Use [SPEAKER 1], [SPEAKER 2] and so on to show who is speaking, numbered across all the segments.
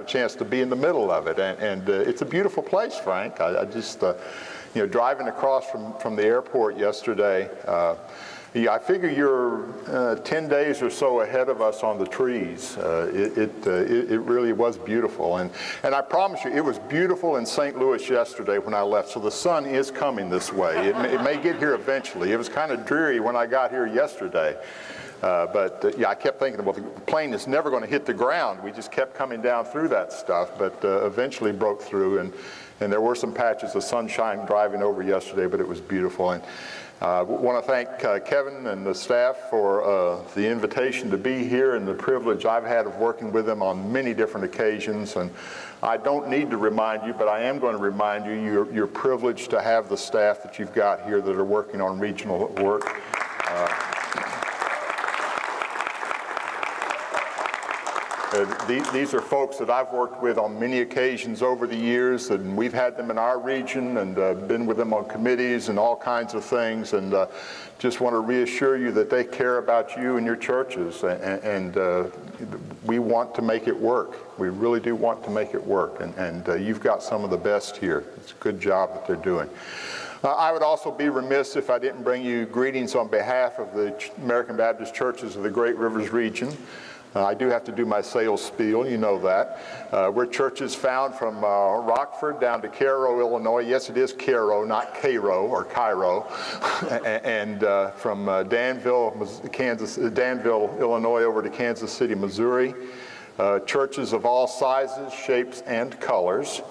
[SPEAKER 1] chance to be in the middle of it. And it's a beautiful place, Frank. I just, driving across from the airport yesterday, I figure you're 10 days or so ahead of us on the trees. It really was beautiful. And I promise you, it was beautiful in St. Louis yesterday when I left. So the sun is coming this way. It may get here eventually. It was kind of dreary when I got here yesterday. I kept thinking, well, the plane is never going to hit the ground. We just kept coming down through that stuff, but eventually broke through. And there were some patches of sunshine driving over yesterday, but it was beautiful. And I want to thank Kevin and the staff for the invitation to be here and the privilege I've had of working with them on many different occasions. And I don't need to remind you, but I am going to remind you, you're privileged to have the staff that you've got here that are working on regional work. These are folks that I've worked with on many occasions over the years, and we've had them in our region and been with them on committees and all kinds of things, and just want to reassure you that they care about you and your churches, and we want to make it work. We really do want to make it work, and you've got some of the best here. It's a good job that they're doing. I would also be remiss if I didn't bring you greetings on behalf of the American Baptist Churches of the Great Rivers region. I do have to do my sales spiel, you know that. We're churches found from Rockford down to Cairo, Illinois. Yes, it is Cairo, not Cairo or Cairo. And from Danville, Illinois over to Kansas City, Missouri. Churches of all sizes, shapes, and colors.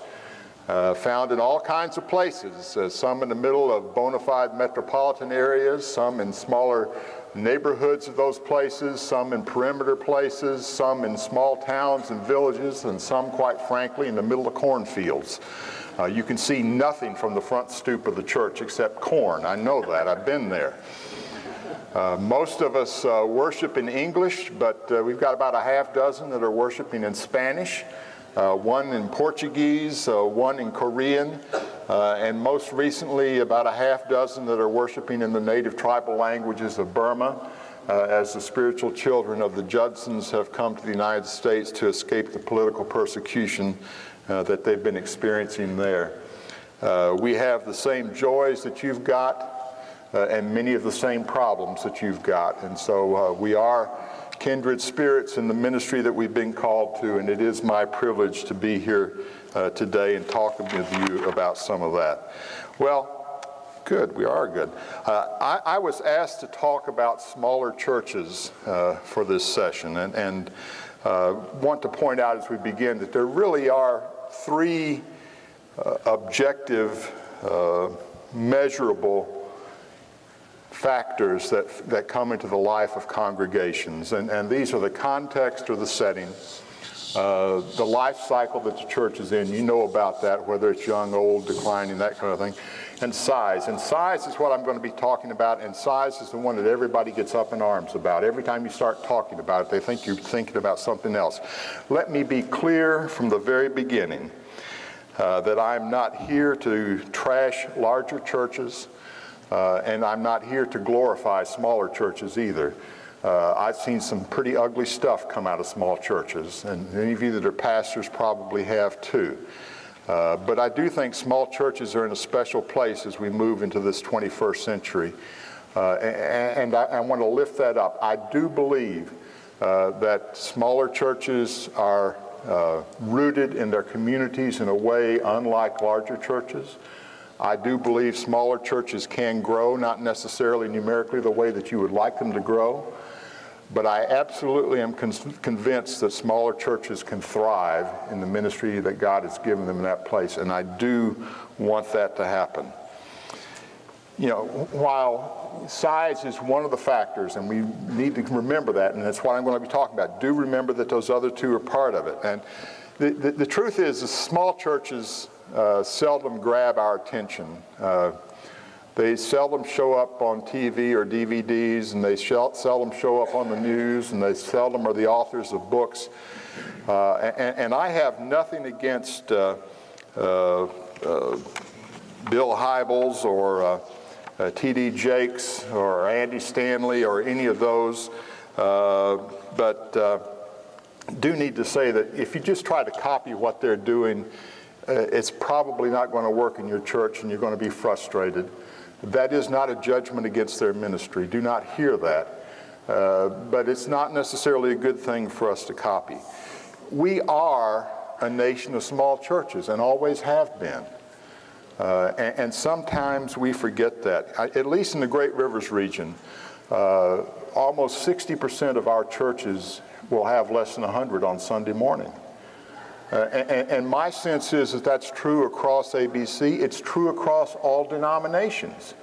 [SPEAKER 1] Found in all kinds of places, some in the middle of bona fide metropolitan areas, some in smaller neighborhoods of those places, some in perimeter places, some in small towns and villages, and some, quite frankly, in the middle of cornfields. You can see nothing from the front stoop of the church except corn. I know that. I've been there. Most of us worship in English, but we've got about a half dozen that are worshiping in Spanish. One in Portuguese, one in Korean, and most recently about a half dozen that are worshiping in the native tribal languages of Burma, as the spiritual children of the Judsons have come to the United States to escape the political persecution that they've been experiencing there. We have the same joys that you've got and many of the same problems that you've got, and so we are kindred spirits in the ministry that we've been called to, and it is my privilege to be here today and talk with you about some of that. Well, good, we are good. I was asked to talk about smaller churches for this session, and want to point out as we begin that there really are three objective, measurable factors that come into the life of congregations, and these are the context or the setting, the life cycle that the church is in. You know about that, whether it's young, old, declining, that kind of thing, and size. And size is what I'm going to be talking about, and size is the one that everybody gets up in arms about. Every time you start talking about it, they think you're thinking about something else. Let me be clear from the very beginning that I'm not here to trash larger churches, and I'm not here to glorify smaller churches either. I've seen some pretty ugly stuff come out of small churches, and any of you that are pastors probably have too. But I do think small churches are in a special place as we move into this 21st century. And I want to lift that up. I do believe that smaller churches are rooted in their communities in a way unlike larger churches. I do believe smaller churches can grow, not necessarily numerically the way that you would like them to grow, but I absolutely am convinced that smaller churches can thrive in the ministry that God has given them in that place, and I do want that to happen. You know, while size is one of the factors, and we need to remember that, and that's what I'm going to be talking about, do remember that those other two are part of it. And the truth is, the small churches seldom grab our attention. They seldom show up on TV or DVDs, and they seldom show up on the news, and they seldom are the authors of books. And I have nothing against Bill Hybels or T.D. Jakes or Andy Stanley or any of those, but do need to say that if you just try to copy what they're doing, it's probably not going to work in your church and you're going to be frustrated. That is not a judgment against their ministry. Do not hear that. But it's not necessarily a good thing for us to copy. We are a nation of small churches and always have been. And sometimes we forget that. At least in the Great Rivers region, almost 60% of our churches will have less than 100 on Sunday morning. And my sense is that that's true across ABC. It's true across all denominations.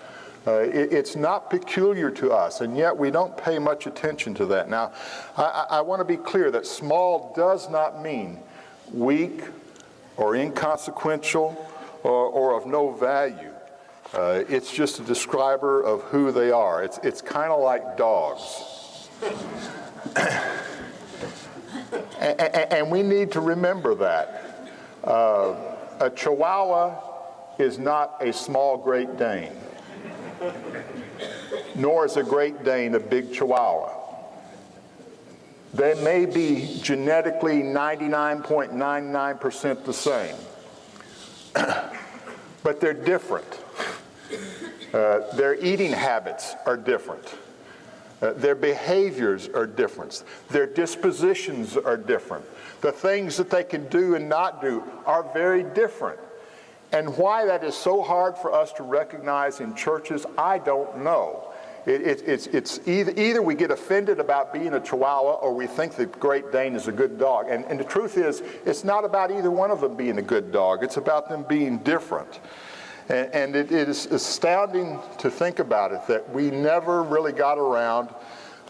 [SPEAKER 1] It's not peculiar to us, and yet we don't pay much attention to that. Now, I want to be clear that small does not mean weak or inconsequential or of no value. It's just a describer of who they are. It's kind of like dogs. And we need to remember that. A Chihuahua is not a small Great Dane, nor is a Great Dane a big Chihuahua. They may be genetically 99.99% the same, but they're different. Their eating habits are different. Their behaviors are different. Their dispositions are different. The things that they can do and not do are very different. And why that is so hard for us to recognize in churches, I don't know. It's either we get offended about being a Chihuahua or we think the Great Dane is a good dog. And the truth is, it's not about either one of them being a good dog. It's about them being different. And it is astounding to think about it that we never really got around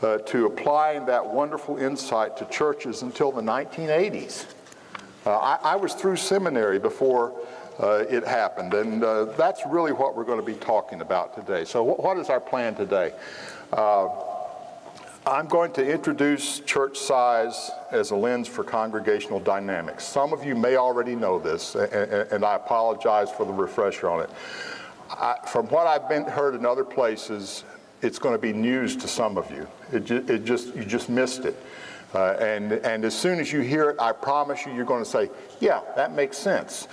[SPEAKER 1] to applying that wonderful insight to churches until the 1980s. I was through seminary before it happened, and that's really what we're going to be talking about today. So what is our plan today? I'm going to introduce church size as a lens for congregational dynamics. Some of you may already know this, and I apologize for the refresher on it. From what I've heard in other places, it's going to be news to some of you. You just missed it. And as soon as you hear it, I promise you're going to say, yeah, that makes sense.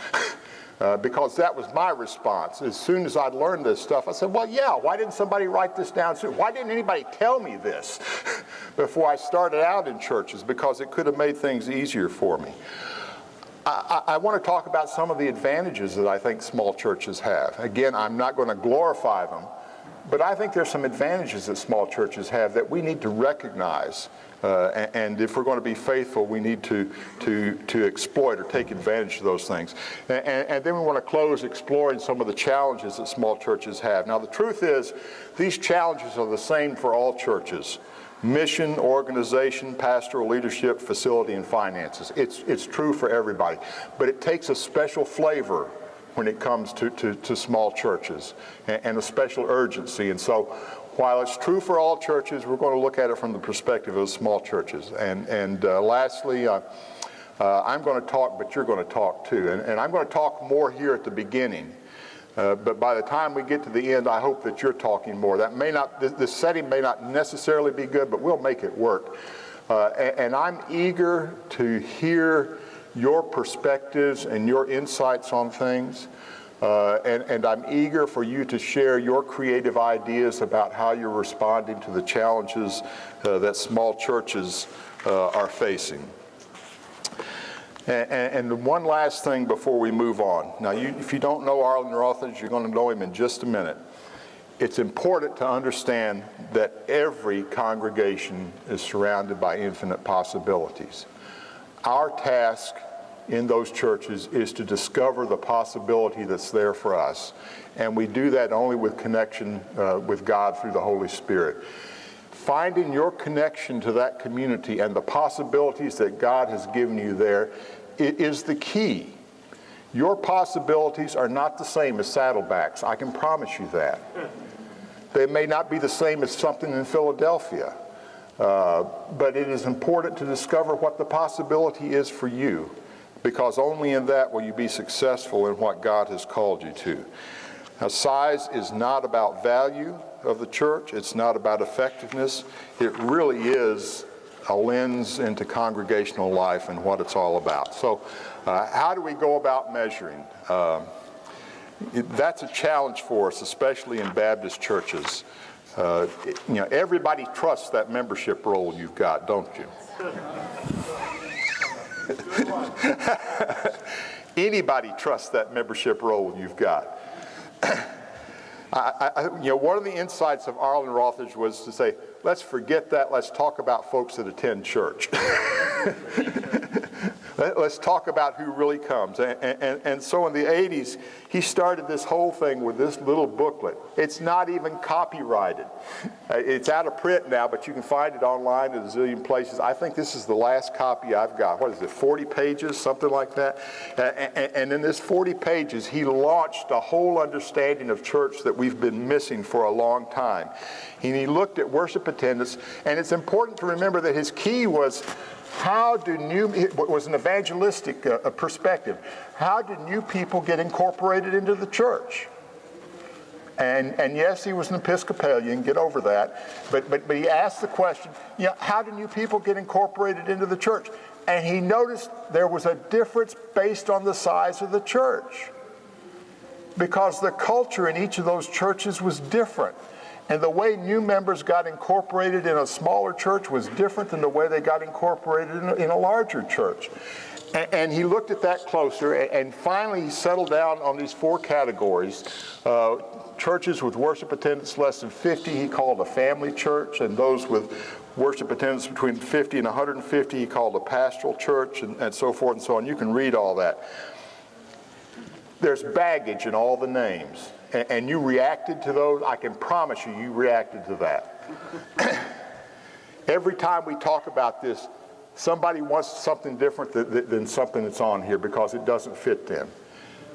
[SPEAKER 1] Because that was my response. As soon as I'd learned this stuff, I said, well, yeah, why didn't somebody write this down soon? Why didn't anybody tell me this before I started out in churches? Because it could have made things easier for me. I want to talk about some of the advantages that I think small churches have. Again, I'm not going to glorify them, but I think there's some advantages that small churches have that we need to recognize. And if we're going to be faithful, we need to exploit or take advantage of those things. And then we want to close exploring some of the challenges that small churches have. Now, the truth is, these challenges are the same for all churches: mission, organization, pastoral leadership, facility, and finances. It's true for everybody. But it takes a special flavor when it comes to small churches, and a special urgency. And so, while it's true for all churches, we're going to look at it from the perspective of small churches. And lastly, I'm going to talk, but you're going to talk too. And I'm going to talk more here at the beginning. But by the time we get to the end, I hope that you're talking more. That may not, this setting may not necessarily be good, but we'll make it work. And I'm eager to hear your perspectives and your insights on things. And I'm eager for you to share your creative ideas about how you're responding to the challenges that small churches are facing. And one last thing before we move on. Now, if you don't know Arlen Rothage, you're going to know him in just a minute. It's important to understand that every congregation is surrounded by infinite possibilities. Our task in those churches is to discover the possibility that's there for us. And we do that only with connection with God through the Holy Spirit. Finding your connection to that community and the possibilities that God has given you there is the key. Your possibilities are not the same as Saddleback's. I can promise you that. They may not be the same as something in Philadelphia. But it is important to discover what the possibility is for you, because only in that will you be successful in what God has called you to. Now, size is not about value of the church. It's not about effectiveness. It really is a lens into congregational life and what it's all about. So how do we go about measuring? That's a challenge for us, especially in Baptist churches. Everybody trusts that membership roll you've got, don't you? Anybody trusts that membership roll you've got. One of the insights of Arlen Rothage was to say, let's forget that, let's talk about folks that attend church. Let's talk about who really comes. And so in the 80s, he started this whole thing with this little booklet. It's not even copyrighted. It's out of print now, but you can find it online at a zillion places. I think this is the last copy I've got. What is it, 40 pages, something like that? And in this 40 pages, he launched a whole understanding of church that we've been missing for a long time. And he looked at worship attendance, and it's important to remember that his key was, it was an evangelistic perspective. How do new people get incorporated into the church? And yes, he was an Episcopalian, get over that. But he asked the question, how do new people get incorporated into the church? And he noticed there was a difference based on the size of the church, because the culture in each of those churches was different. And the way new members got incorporated in a smaller church was different than the way they got incorporated in a larger church. And he looked at that closer, and finally he settled down on these 4 categories. Churches with worship attendance less than 50, he called a family church, and those with worship attendance between 50 and 150, he called a pastoral church, and so forth and so on. You can read all that. There's baggage in all the names. And you reacted to those. I can promise you reacted to that. Every time we talk about this, somebody wants something different than something that's on here because it doesn't fit them.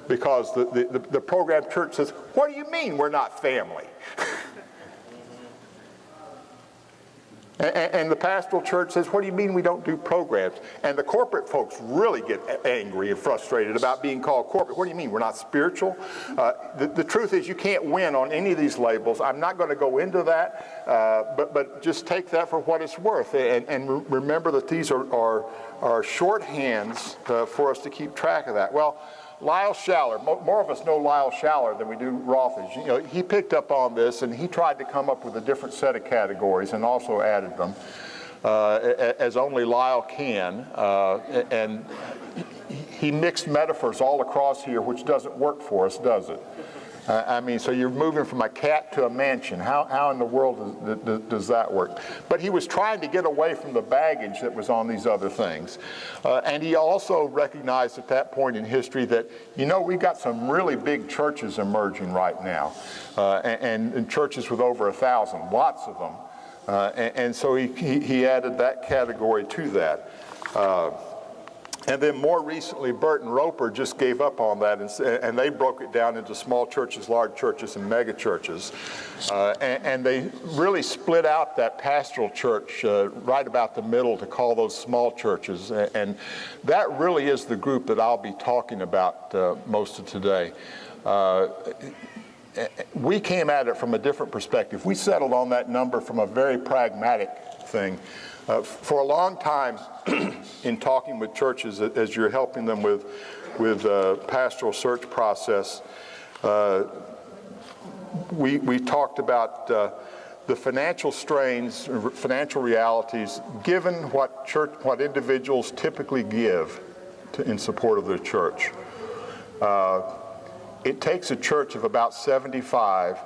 [SPEAKER 1] Because the program church says, what do you mean we're not family? And the pastoral church says, what do you mean we don't do programs? And the corporate folks really get angry and frustrated about being called corporate. What do you mean, we're not spiritual? The truth is you can't win on any of these labels. I'm not going to go into that, but just take that for what it's worth. And remember that these are shorthands for us to keep track of that. Well, Lyle Schaller, more of us know Lyle Schaller than we do Rothage. He picked up on this, and he tried to come up with a different set of categories and also added them, as only Lyle can. And he mixed metaphors all across here, which doesn't work for us, does it? So you're moving from a cat to a mansion. How in the world does that work? But he was trying to get away from the baggage that was on these other things. And he also recognized at that point in history that, we've got some really big churches emerging right now, and churches with over 1,000, lots of them. And so he added that category to that. And then more recently, Burt and Roper just gave up on that, and they broke it down into small churches, large churches, and mega churches. And they really split out that pastoral church right about the middle to call those small churches. And that really is the group that I'll be talking about most of today. We came at it from a different perspective. We settled on that number from a very pragmatic thing. For a long time, in talking with churches, as you're helping them with pastoral search process, we talked about the financial strains, financial realities, given what individuals typically give in support of their church. It takes a church of about 75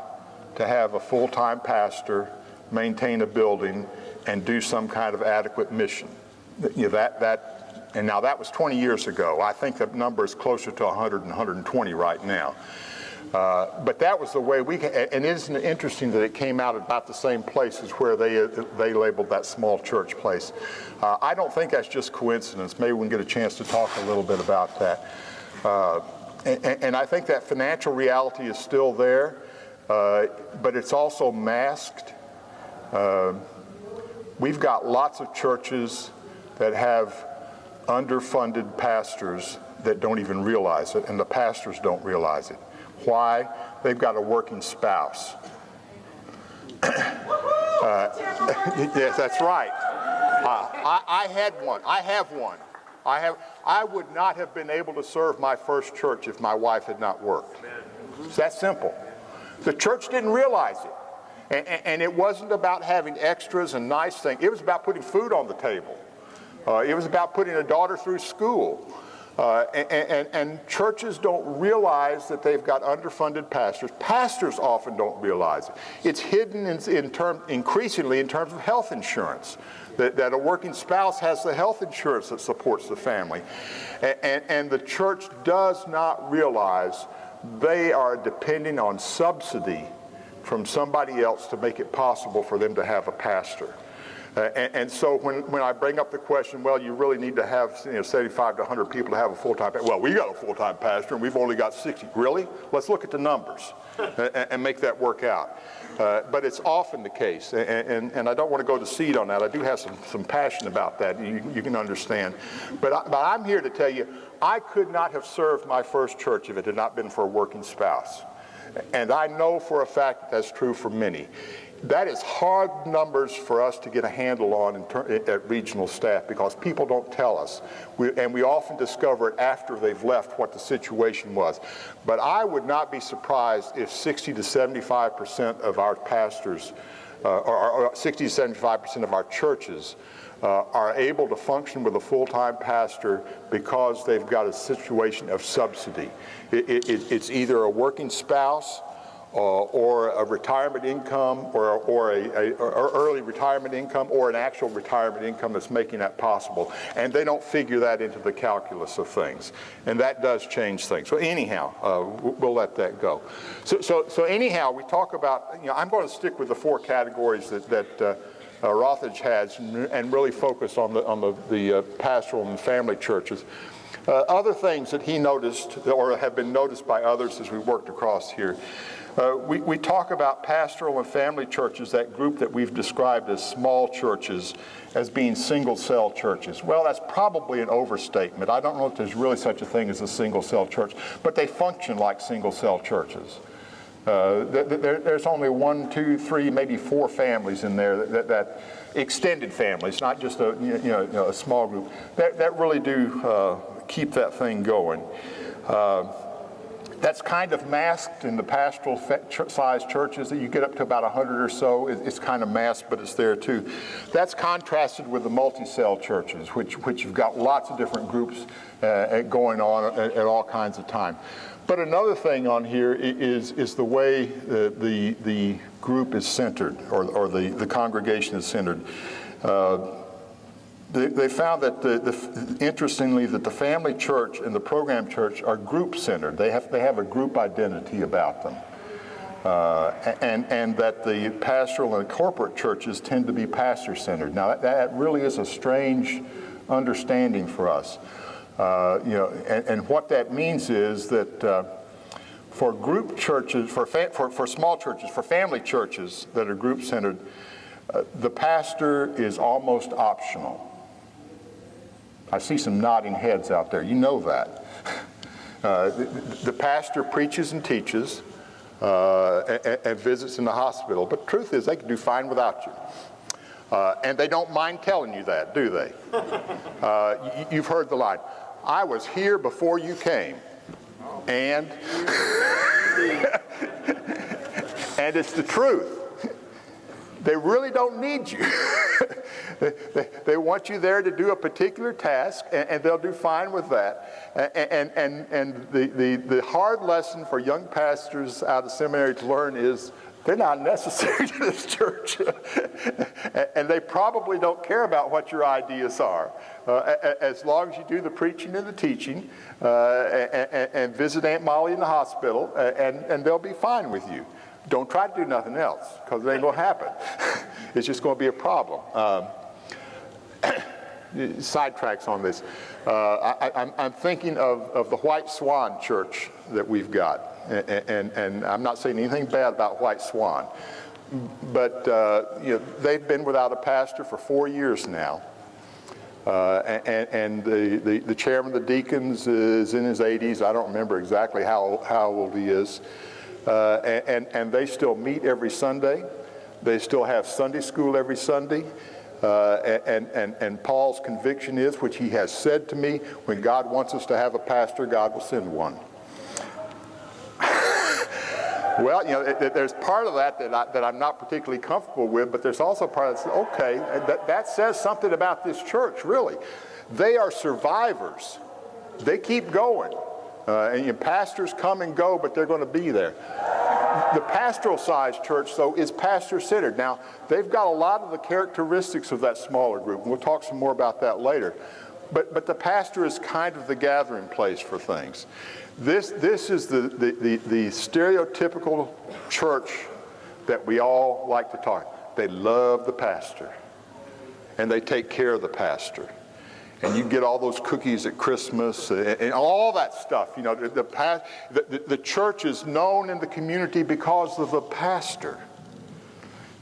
[SPEAKER 1] to have a full-time pastor, maintain a building, and do some kind of adequate mission. And now that was 20 years ago. I think the number is closer to 100 and 120 right now. But that was the way and isn't it interesting that it came out about the same places where they labeled that small church place. I don't think that's just coincidence. Maybe we can get a chance to talk a little bit about that. And I think that financial reality is still there, but it's also masked. We've got lots of churches that have underfunded pastors that don't even realize it, and the pastors don't realize it. Why? They've got a working spouse. Yes, that's right. I had one. I have one. I would not have been able to serve my first church if my wife had not worked. It's that simple. The church didn't realize it. And it wasn't about having extras and nice things. It was about putting food on the table. It was about putting a daughter through school. And churches don't realize that they've got underfunded pastors. Pastors often don't realize it. It's hidden increasingly in terms of health insurance, that a working spouse has the health insurance that supports the family. And the church does not realize they are depending on subsidy from somebody else to make it possible for them to have a pastor. And so when I bring up the question, well, you really need to have 75 to 100 people to have a full-time pastor. Well, we got a full-time pastor, and we've only got 60. Really? Let's look at the numbers and make that work out. But it's often the case, and I don't want to go to seed on that. I do have some passion about that. You can understand. But I'm here to tell you, I could not have served my first church if it had not been for a working spouse. And I know for a fact that's true for many. That is hard numbers for us to get a handle on at regional staff because people don't tell us. And we often discover it after they've left what the situation was. But I would not be surprised if 60 to 75% of our pastors, or 60 to 75% of our churches are able to function with a full-time pastor because they've got a situation of subsidy. It's either a working spouse or a retirement income or a early retirement income or an actual retirement income that's making that possible. And they don't figure that into the calculus of things. And that does change things. So anyhow, we'll let that go. So anyhow, we talk about, I'm going to stick with the four categories that Rothage has and really focus on the pastoral and family churches. Other things that he noticed or have been noticed by others as we worked across here. We talk about pastoral and family churches, that group that we've described as small churches, as being single-cell churches. Well, that's probably an overstatement. I don't know if there's really such a thing as a single-cell church, but they function like single-cell churches. There's only 1, 2, 3, maybe 4 families in there that extended families, not just a small group, that really do keep that thing going. That's kind of masked in the pastoral size churches that you get up to about 100 or so. It's kind of masked, but it's there too. That's contrasted with the multi-cell churches, which you've got lots of different groups going on at all kinds of time. But another thing on here is the way the group is centered, or the congregation is centered. They found that, interestingly, that the family church and the program church are group-centered. They have a group identity about them. And that the pastoral and corporate churches tend to be pastor-centered. Now, that really is a strange understanding for us. And what that means is that for group churches, for small churches, for family churches that are group-centered, the pastor is almost optional. I see some nodding heads out there. You know that. The pastor preaches and teaches and visits in the hospital, but the truth is they can do fine without you. And they don't mind telling you that, do they? You've heard the line, I was here before you came. And and it's the truth. They really don't need you. They want you there to do a particular task, and they'll do fine with that. And the hard lesson for young pastors out of seminary to learn is they're not necessary to this church. And they probably don't care about what your ideas are. As long as you do the preaching and the teaching and visit Aunt Molly in the hospital, and they'll be fine with you. Don't try to do nothing else, because it ain't going to happen. It's just going to be a problem. Sidetracks on this. I'm thinking of the White Swan Church that we've got. And I'm not saying anything bad about White Swan. But they've been without a pastor for 4 years now. And the chairman of the deacons is in his 80s. I don't remember exactly how old he is. And they still meet every Sunday. They still have Sunday school every Sunday. And Paul's conviction is, which he has said to me, when God wants us to have a pastor, God will send one. Well, there's part of that I'm not particularly comfortable with, but there's also part that's, okay, that says something about this church, really. They are survivors. They keep going. And pastors come and go, but they're going to be there. The pastoral-sized church, though, is pastor-centered. Now, they've got a lot of the characteristics of that smaller group, and we'll talk some more about that later. But the pastor is kind of the gathering place for things. This is the stereotypical church that we all like to talk. They love the pastor, and they take care of the pastor. And you get all those cookies at Christmas and all that stuff. The church is known in the community because of the pastor.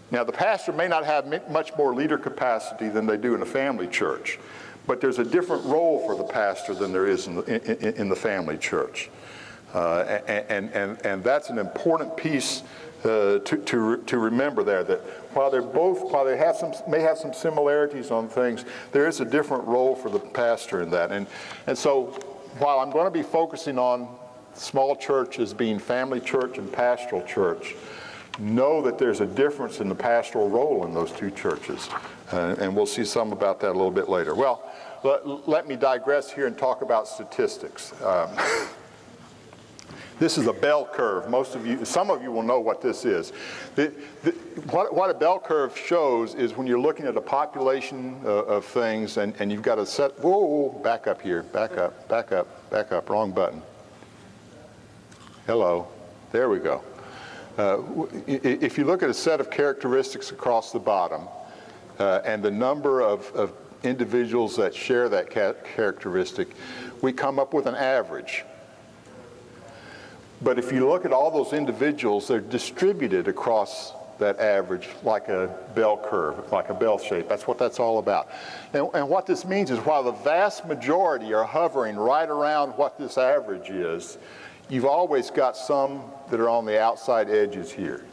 [SPEAKER 1] Now, the pastor may not have much more leader capacity than they do in a family church, but there's a different role for the pastor than there is in the family church. And that's an important piece to remember there, that while they may have some similarities on things, there is a different role for the pastor in that. And so while I'm going to be focusing on small church as being family church and pastoral church, know that there's a difference in the pastoral role in those two churches. And we'll see some about that a little bit later. Well, let me digress here and talk about statistics. This is a bell curve. Some of you will know what this is. What a bell curve shows is when you're looking at a population of things and you've got a set, whoa, back up here, back up, wrong button. Hello, there we go. If you look at a set of characteristics across the bottom and the number of individuals that share that characteristic, we come up with an average. But if you look at all those individuals, they're distributed across that average like a bell curve, like a bell shape. That's what that's all about. And what this means is while the vast majority are hovering right around what this average is, you've always got some that are on the outside edges here.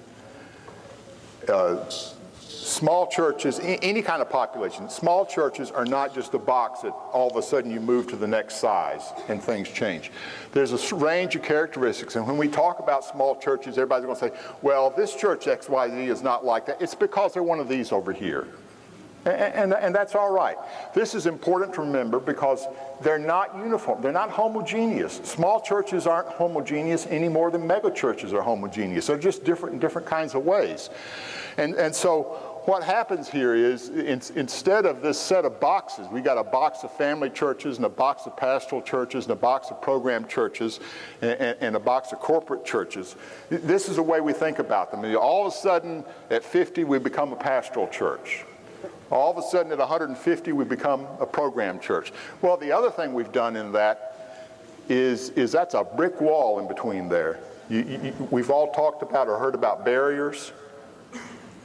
[SPEAKER 1] Small churches, any kind of population, small churches are not just a box that all of a sudden you move to the next size and things change. There's a range of characteristics, and when we talk about small churches, everybody's going to say, well, this church XYZ is not like that. It's because they're one of these over here. And that's all right. This is important to remember because they're not uniform. They're not homogeneous. Small churches aren't homogeneous any more than mega churches are homogeneous. They're just different in different kinds of ways. And so what happens here is instead of this set of boxes, we got a box of family churches and a box of pastoral churches and a box of program churches and a box of corporate churches. This is the way we think about them. All of a sudden at 50 we become a pastoral church. All of a sudden at 150 we become a program church. Well, the other thing we've done in that is that's a brick wall in between there. We've all talked about or heard about barriers.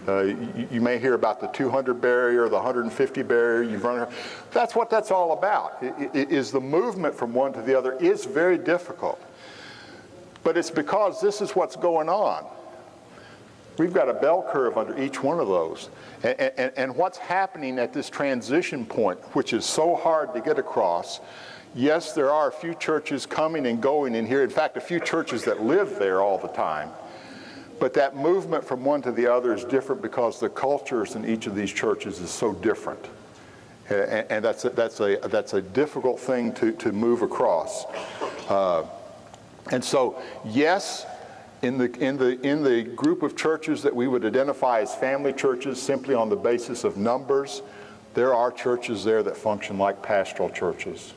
[SPEAKER 1] You may hear about the 200 barrier, the 150 barrier. That's what that's all about. Is the movement from one to the other is very difficult. But it's because this is what's going on. We've got a bell curve under each one of those. And what's happening at this transition point, which is so hard to get across, yes, there are a few churches coming and going in here. In fact, a few churches that live there all the time. But that movement from one to the other is different because the cultures in each of these churches is so different. And that's a difficult thing to move across. And so, yes, in the group of churches that we would identify as family churches simply on the basis of numbers, there are churches there that function like pastoral churches.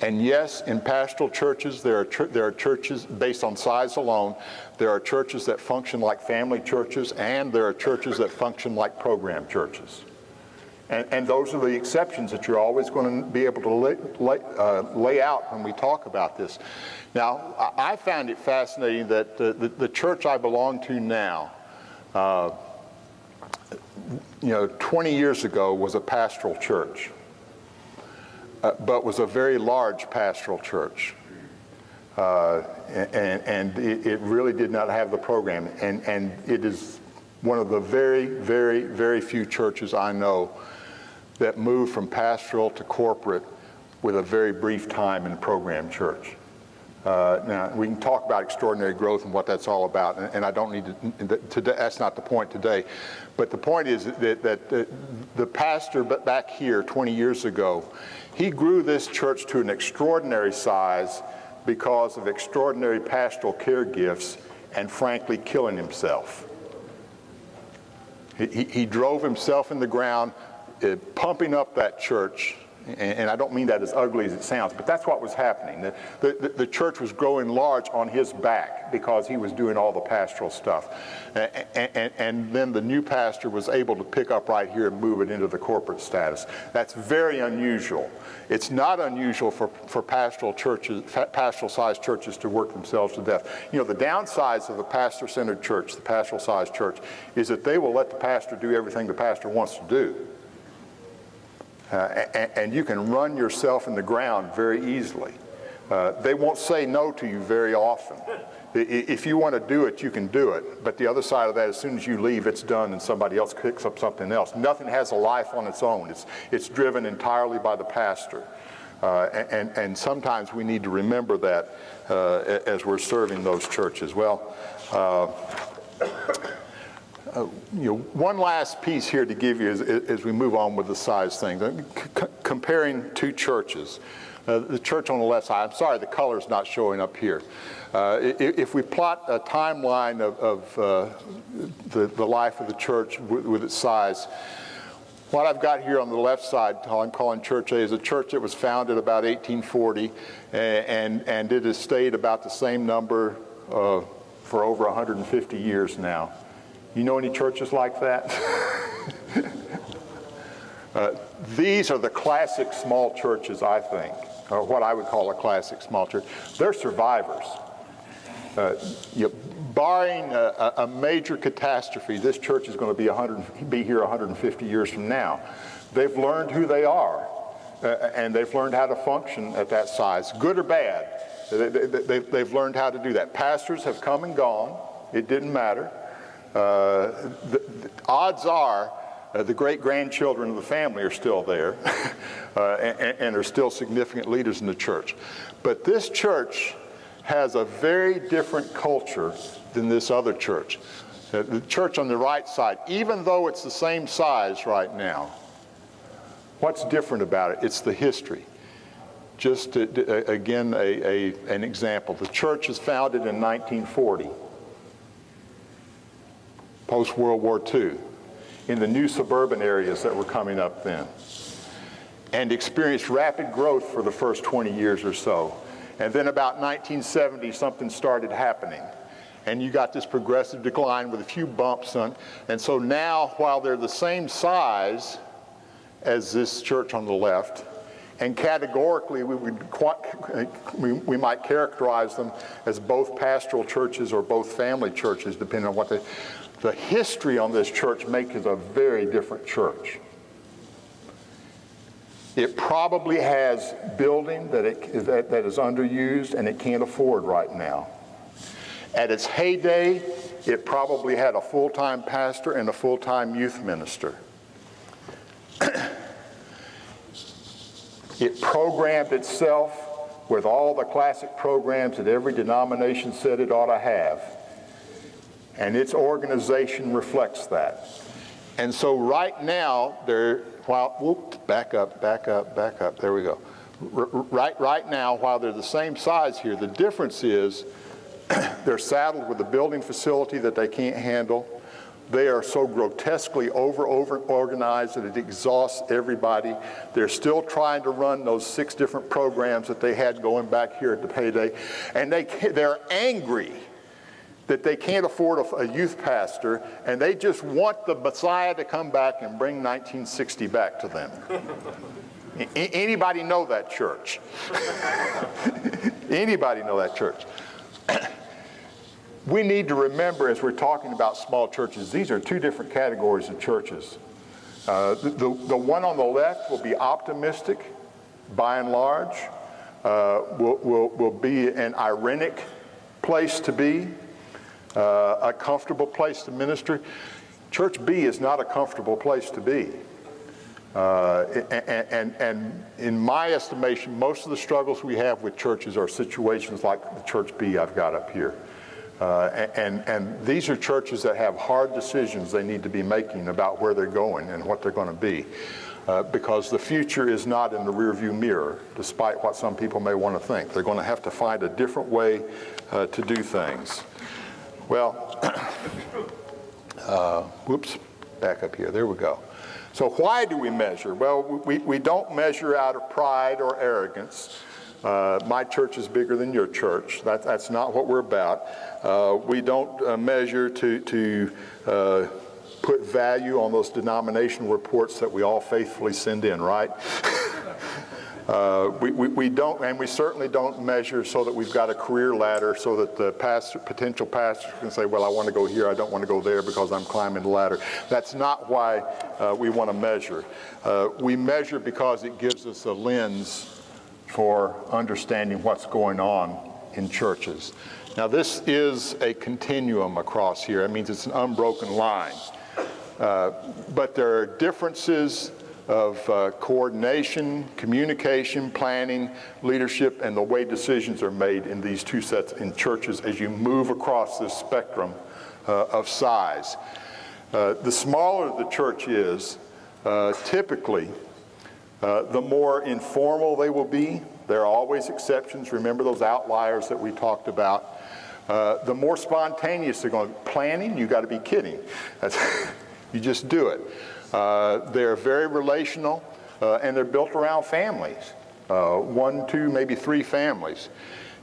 [SPEAKER 1] And yes, in pastoral churches, there are churches based on size alone. There are churches that function like family churches, and there are churches that function like program churches. And those are the exceptions that you're always going to be able to lay out when we talk about this. Now, I found it fascinating that the church I belong to now, 20 years ago was a pastoral church. But was a very large pastoral church. And it really did not have the program. And it is one of the very, very, very few churches I know that moved from pastoral to corporate with a very brief time in a program church. Now, we can talk about extraordinary growth and what that's all about, and I don't need to, that's not the point today. But the point is that the pastor back here 20 years ago, he grew this church to an extraordinary size because of extraordinary pastoral care gifts and, frankly, killing himself. He drove himself in the ground, pumping up that church. And I don't mean that as ugly as it sounds, but that's what was happening. The church was growing large on his back because he was doing all the pastoral stuff. And then the new pastor was able to pick up right here and move it into the corporate status. That's very unusual. It's not unusual for pastoral churches, pastoral-sized churches to work themselves to death. You know, the downsides of a pastor-centered church, the pastoral-sized church, is that they will let the pastor do everything the pastor wants to do. And you can run yourself in the ground very easily. They won't say no to you very often. If you want to do it, you can do it. But the other side of that, as soon as you leave, it's done and somebody else picks up something else. Nothing has a life on its own. It's driven entirely by the pastor. And sometimes we need to remember that as we're serving those churches. Well, one last piece here to give you as we move on with the size thing. Comparing two churches. The church on the left side, I'm sorry the color's not showing up here. If we plot a timeline of the life of the church with its size, what I've got here on the left side, I'm calling Church A, is a church that was founded about 1840, and it has stayed about the same number for over 150 years now. You know any churches like that? These are the classic small churches, I think, or what I would call a classic small church. They're survivors. Barring a major catastrophe, this church is going to be here 150 years from now. They've learned who they are, and they've learned how to function at that size, good or bad. They've learned how to do that. Pastors have come and gone. It didn't matter. The odds are the great-grandchildren of the family are still there and are still significant leaders in the church. But this church has a very different culture than this other church. The church on the right side, even though it's the same size right now, what's different about it? It's the history. Just again, an example. The church is founded in 1940. Post-World War II, in the new suburban areas that were coming up then, and experienced rapid growth for the first 20 years or so. And then about 1970, something started happening. And you got this progressive decline with a few bumps on. And so now, while they're the same size as this church on the left, and categorically we might characterize them as both pastoral churches or both family churches, depending on what the history on this church makes it a very different church. It probably has building that is underused and it can't afford right now. At its heyday, it probably had a full-time pastor and a full-time youth minister. It programmed itself with all the classic programs that every denomination said it ought to have. And its organization reflects that. And so right now, back up, there we go. Right now, while they're the same size here, the difference is they're saddled with a building facility that they can't handle. They are so grotesquely over-organized that it exhausts everybody. They're still trying to run those 6 different programs that they had going back here at the payday. And they're angry that they can't afford a youth pastor, and they just want the Messiah to come back and bring 1960 back to them. Anybody know that church? Anybody know that church? We need to remember, as we're talking about small churches, these are 2 different categories of churches. The one on the left will be optimistic, by and large, will be an ironic place to be, a comfortable place to minister. Church B is not a comfortable place to be. And in my estimation, most of the struggles we have with churches are situations like the Church B I've got up here. And these are churches that have hard decisions they need to be making about where they're going and what they're going to be. Because the future is not in the rearview mirror, despite what some people may want to think. They're going to have to find a different way to do things. Well, whoops, back up here. There we go. So why do we measure? Well, we don't measure out of pride or arrogance. My church is bigger than your church. That's not what we're about. We don't measure to put value on those denominational reports that we all faithfully send in, right? We don't, and we certainly don't measure so that we've got a career ladder so that the potential pastor can say, well, I want to go here, I don't want to go there because I'm climbing the ladder. That's not why we want to measure. We measure because it gives us a lens for understanding what's going on in churches. Now, this is a continuum across here. It means it's an unbroken line. But there are differences of coordination, communication, planning, leadership, and the way decisions are made in these two sets in churches as you move across this spectrum of size. The smaller the church is, typically, the more informal they will be. There are always exceptions. Remember those outliers that we talked about. The more spontaneous they're going. Planning, you got to be kidding. You just do it. They're very relational, and they're built around families. 1, 2, maybe 3 families.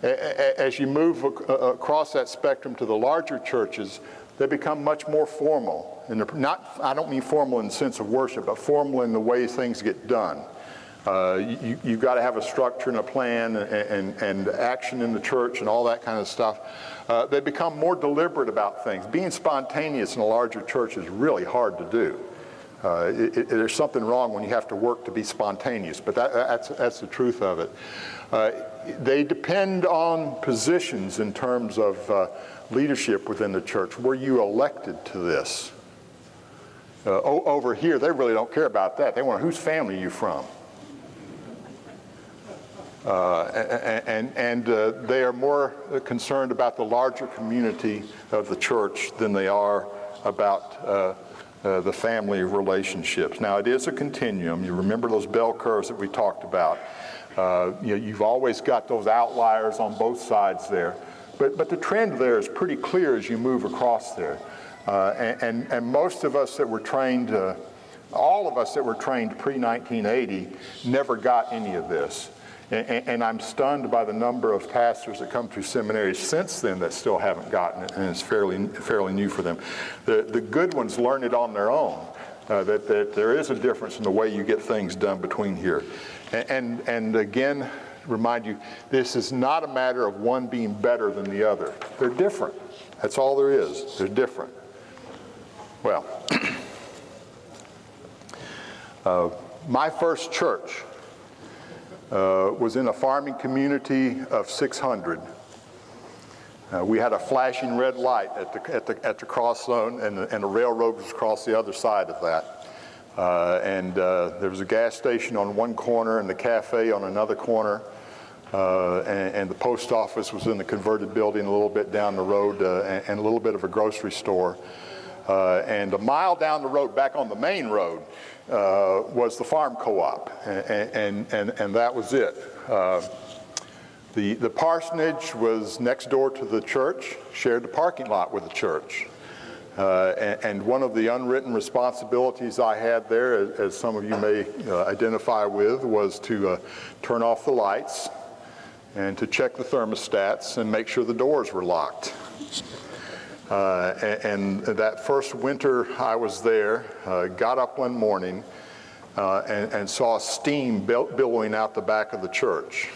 [SPEAKER 1] As you move across that spectrum to the larger churches, they become much more formal. And I don't mean formal in the sense of worship, but formal in the way things get done. You've got to have a structure and a plan and action in the church and all that kind of stuff. They become more deliberate about things. Being spontaneous in a larger church is really hard to do. There's something wrong when you have to work to be spontaneous, but that's the truth of it. They depend on positions in terms of leadership within the church. Were you elected to this? Over here, they really don't care about that. They want whose family are you from? And they are more concerned about the larger community of the church than they are about the family relationships. Now, it is a continuum. You remember those bell curves that we talked about. You've always got those outliers on both sides there. But the trend there is pretty clear as you move across there. And most of us that were trained, all of us that were trained pre-1980 never got any of this. And I'm stunned by the number of pastors that come through seminaries since then that still haven't gotten it, and it's fairly new for them. The good ones learn it on their own, that there is a difference in the way you get things done between here. And again, remind you, this is not a matter of one being better than the other. They're different. That's all there is. They're different. Well, my first church was in a farming community of 600. We had a flashing red light at the cross zone, and the railroad was across the other side of that. And there was a gas station on one corner and the cafe on another corner. And the post office was in the converted building a little bit down the road, and a little bit of a grocery store. And a mile down the road, back on the main road, was the farm co-op, and that was it. The parsonage was next door to the church, shared the parking lot with the church. And one of the unwritten responsibilities I had there, as some of you may identify with, was to turn off the lights and to check the thermostats and make sure the doors were locked. And that first winter I was there, got up one morning and saw steam billowing out the back of the church.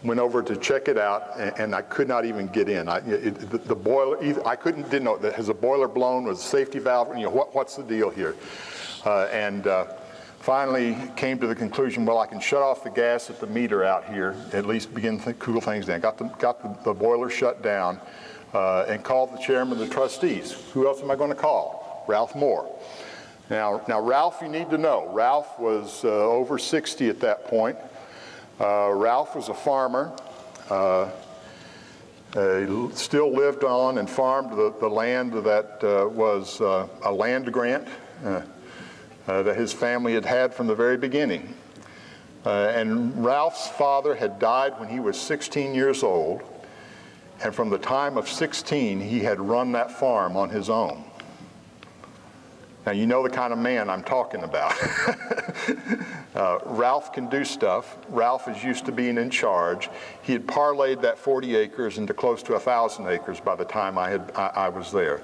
[SPEAKER 1] Went over to check it out, and I could not even get in. The boiler, didn't know, has the boiler blown? Was the safety valve? What's the deal here? And finally came to the conclusion, well, I can shut off the gas at the meter out here, at least begin to cool things down. Got the boiler shut down, and called the chairman of the trustees. Who else am I going to call? Ralph Moore. Now, Ralph, you need to know, Ralph was over 60 at that point. Ralph was a farmer. Still lived on and farmed the land that was a land grant that his family had had from the very beginning. And Ralph's father had died when he was 16 years old, and from the time of 16 he had run that farm on his own. Now you know the kind of man I'm talking about. Ralph can do stuff. Ralph is used to being in charge. He had parlayed that 40 acres into close to 1,000 acres by the time I was there.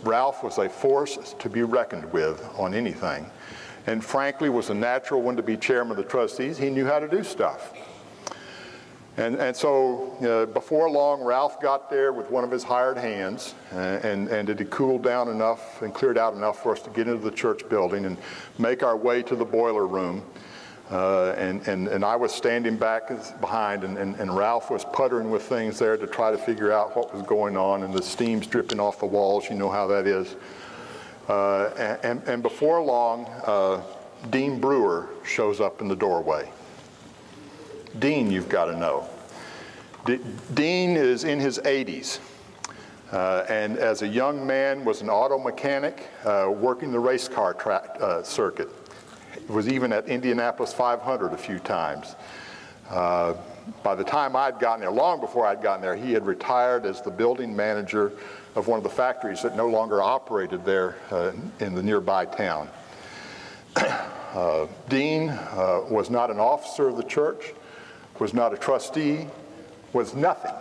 [SPEAKER 1] Ralph was a force to be reckoned with on anything, and frankly was a natural one to be chairman of the trustees. He knew how to do stuff. And so before long, Ralph got there with one of his hired hands, and it had cooled down enough and cleared out enough for us to get into the church building and make our way to the boiler room. And I was standing back behind, and Ralph was puttering with things there to try to figure out what was going on, and the steam's dripping off the walls. You know how that is. And before long, Dean Brewer shows up in the doorway. Dean, you've got to know. Dean is in his 80s, and as a young man was an auto mechanic working the race car track circuit. He was even at Indianapolis 500 a few times. By the time I'd gotten there, long before I'd gotten there, he had retired as the building manager of one of the factories that no longer operated there in the nearby town. Dean was not an officer of the church, was not a trustee, was nothing.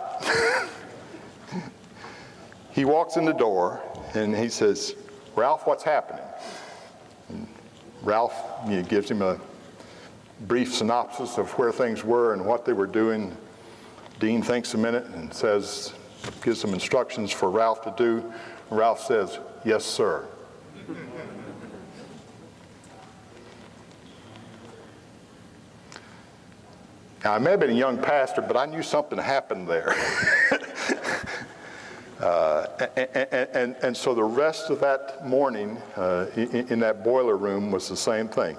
[SPEAKER 1] He walks in the door and he says, "Ralph, what's happening?" And Ralph gives him a brief synopsis of where things were and what they were doing. Dean thinks a minute and gives some instructions for Ralph to do. Ralph says, "Yes, sir." Now, I may have been a young pastor, but I knew something happened there. And so the rest of that morning in that boiler room was the same thing.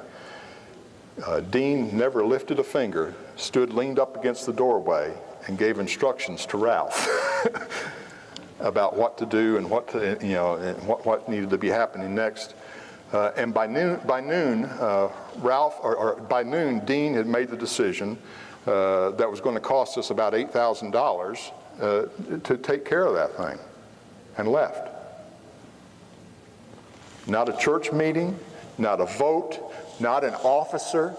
[SPEAKER 1] Dean never lifted a finger, leaned up against the doorway, and gave instructions to Ralph about what to do and what needed to be happening next. And by noon, Dean had made the decision that was going to cost us about $8,000 to take care of that thing, and left. Not a church meeting, not a vote, not an officer,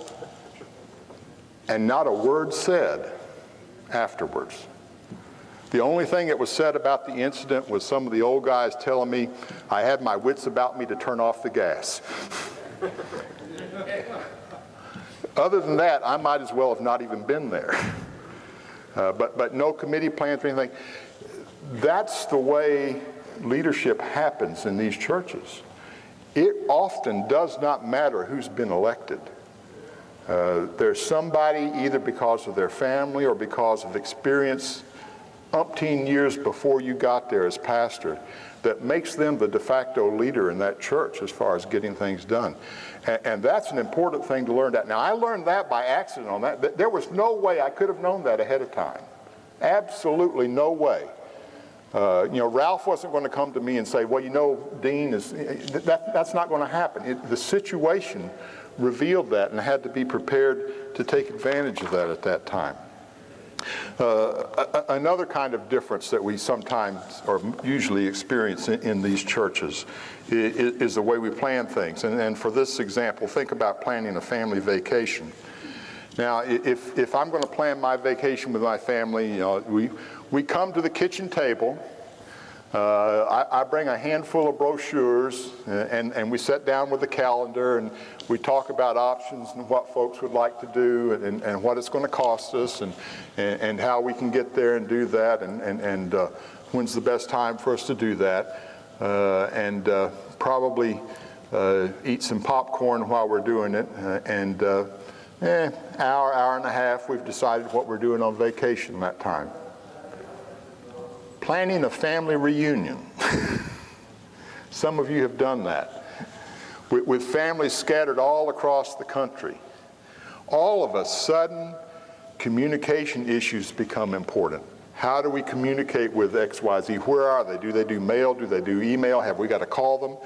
[SPEAKER 1] and not a word said afterwards. The only thing that was said about the incident was some of the old guys telling me I had my wits about me to turn off the gas. Other than that, I might as well have not even been there. But no committee plans or anything. That's the way leadership happens in these churches. It often does not matter who's been elected. There's somebody, either because of their family or because of experience umpteen years before you got there as pastor, that makes them the de facto leader in that church as far as getting things done. And that's an important thing to learn that. Now, I learned that by accident on that. There was no way I could have known that ahead of time. Absolutely no way. Ralph wasn't going to come to me and say, well, Dean, that's not going to happen. The situation revealed that, and I had to be prepared to take advantage of that at that time. Another kind of difference that we sometimes or usually experience in these churches is the way we plan things. And for this example, think about planning a family vacation. Now, if I'm going to plan my vacation with my family, we come to the kitchen table. I bring a handful of brochures, and we sit down with a calendar, and we talk about options and what folks would like to do, and what it's going to cost us, and how we can get there and do that, and when's the best time for us to do that, and probably eat some popcorn while we're doing it, and hour and a half, we've decided what we're doing on vacation that time. Planning a family reunion. Some of you have done that. With families scattered all across the country. All of a sudden, communication issues become important. How do we communicate with XYZ? Where are they? Do they do mail? Do they do email? Have we got to call them?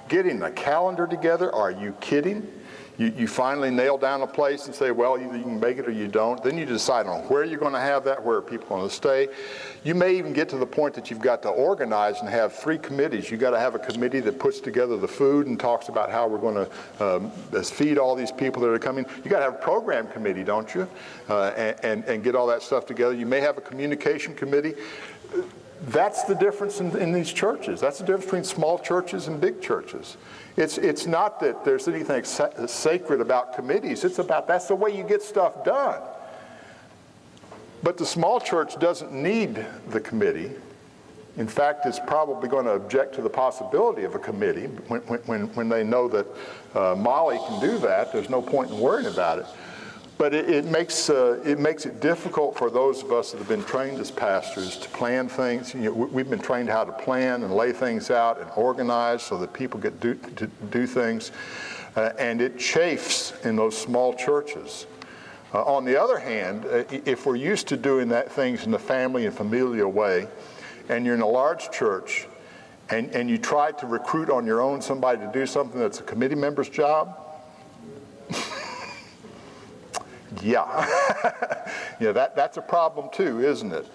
[SPEAKER 1] Getting a calendar together, are you kidding? You finally nail down a place and say, well, either you can make it or you don't. Then you decide on where you're going to have that, where are people going to stay. You may even get to the point that you've got to organize and have 3 committees. You've got to have a committee that puts together the food and talks about how we're going to feed all these people that are coming. You've got to have a program committee, don't you? And get all that stuff together. You may have a communication committee. That's the difference in these churches. That's the difference between small churches and big churches. It's not that there's anything sacred about committees. It's about that's the way you get stuff done. But the small church doesn't need the committee. In fact, it's probably going to object to the possibility of a committee when they know that Molly can do that. There's no point in worrying about it. But it makes it difficult for those of us that have been trained as pastors to plan things. You know, we've been trained how to plan and lay things out and organize so that people get to do things. And it chafes in those small churches. On the other hand, if we're used to doing things in the family and familial way, and you're in a large church, and you try to recruit on your own somebody to do something that's a committee member's job, yeah, that's a problem too, isn't it?